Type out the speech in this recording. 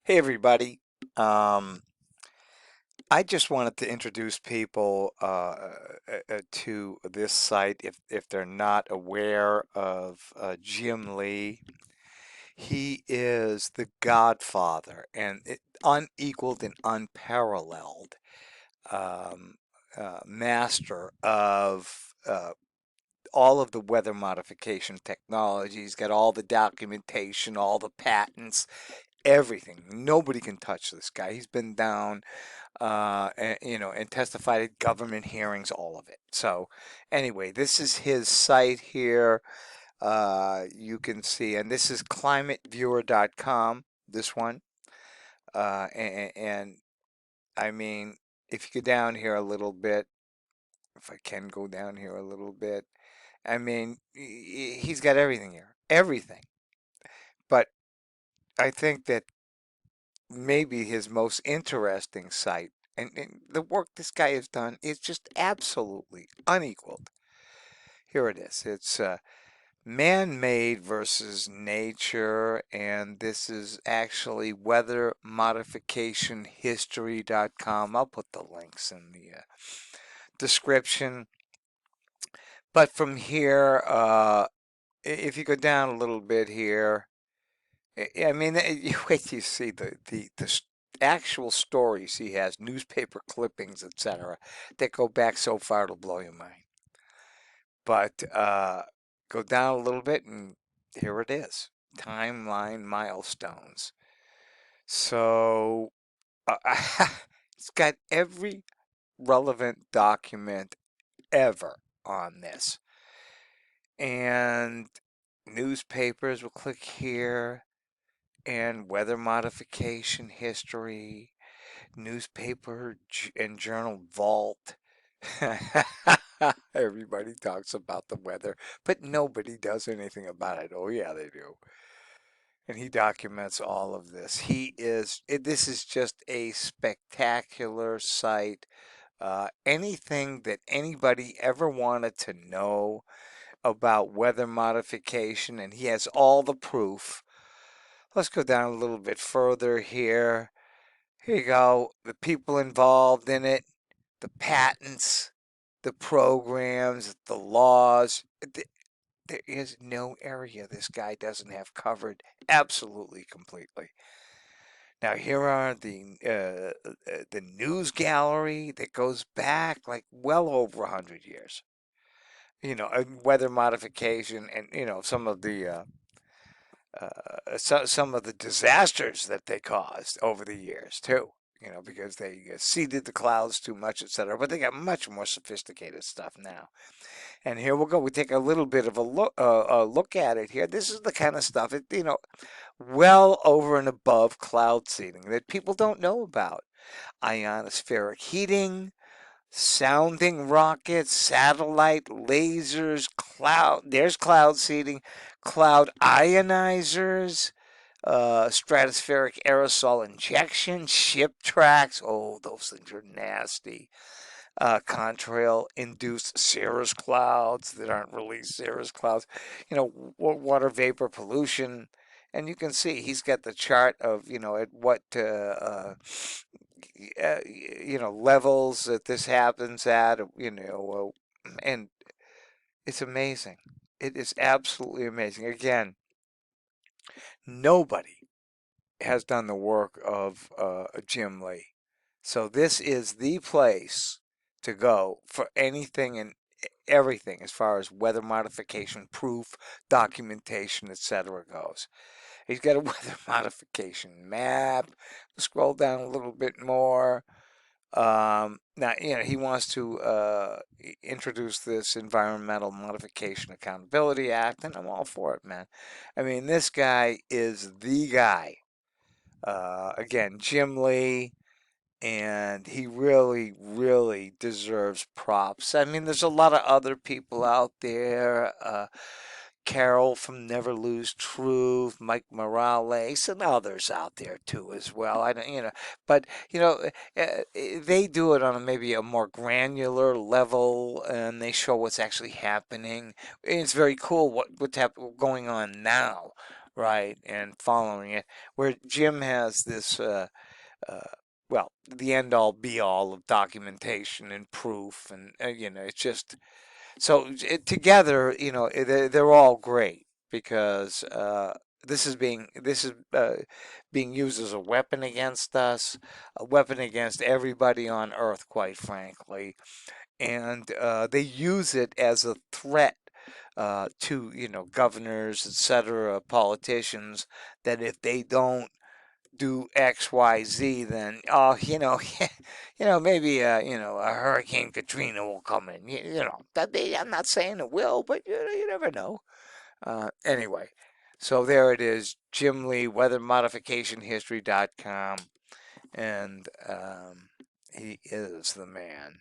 Hey everybody. Um, I just wanted to introduce people to this site if they're not aware of Jim Lee. He is the godfather and unequaled and unparalleled um, master of all of the weather modification technology. He's got all the documentation, all the patents, everything. Nobody can touch this guy. He's been down and testified at government hearings, all of it. So, anyway, this is his site here. You can see, and this is climateviewer.com, this one. And I mean, if you go down here a little bit, if I can go down here a little bit, I mean, he's got everything here, everything. But I think that maybe his most interesting site. And the work this guy has done is just absolutely unequaled. Here it is. It's man-made versus nature, and this is actually weathermodificationhistory.com. I'll put the links in the description. But from here, if you go down a little bit here, I mean, you wait till you see the actual stories he has, newspaper clippings, etc., that go back so far it'll blow your mind. But go down a little bit, and here it is: timeline milestones. So it's got every relevant document ever on this, and newspapers will click here and weather modification history, newspaper and journal vault. Everybody talks about the weather, but nobody does anything about it. Oh, yeah, they do. And he documents all of this. This is just a spectacular site. Anything that anybody ever wanted to know about weather modification, and he has all the proof. Let's go down a little bit further here. Here you go. The people involved in it, the patents, the programs, the laws. There is no area this guy doesn't have covered absolutely completely. Now here are the news gallery that goes back like well over 100 years. Weather modification, and some of the disasters that they caused over the years too. Because they seeded the clouds too much, etc. But they got much more sophisticated stuff now. And here we'll go. We take a little bit of a look at it here. This is the kind of stuff well over and above cloud seeding that people don't know about. Ionospheric heating, sounding rockets, satellite, lasers, there's cloud seeding, cloud ionizers, stratospheric aerosol injection, ship tracks. Oh, those things are nasty. Contrail induced cirrus clouds that aren't really cirrus clouds, water vapor pollution. And you can see he's got the chart of, at what, levels that this happens at, and it's amazing. It is absolutely amazing. Again, nobody has done the work of Jim Lee. So this is the place to go for anything and everything as far as weather modification, proof, documentation, etc. goes. He's got a weather modification map. Scroll down a little bit more. Now, he wants to introduce this Environmental Modification Accountability Act, and I'm all for it, man. I mean, this guy is the guy. Again, Jim Lee, and he really, really deserves props. I mean, there's a lot of other people out there. Carol from Never Lose Truth, Mike Morales, and others out there too as well. I don't, but they do it on maybe a more granular level, and they show what's actually happening. It's very cool what's going on now right, and following it. Where Jim has this, uh, well, the end all be all of documentation and proof, and it's just so together, they're all great because this is being used as a weapon against us, a weapon against everybody on Earth, quite frankly, and they use it as a threat to governors, etc., politicians, that if they don't do X, Y, Z, then maybe a Hurricane Katrina will come in. I'm not saying it will, but you never know. Anyway, so there it is, Jim Lee, weathermodificationhistory.com, and he is the man.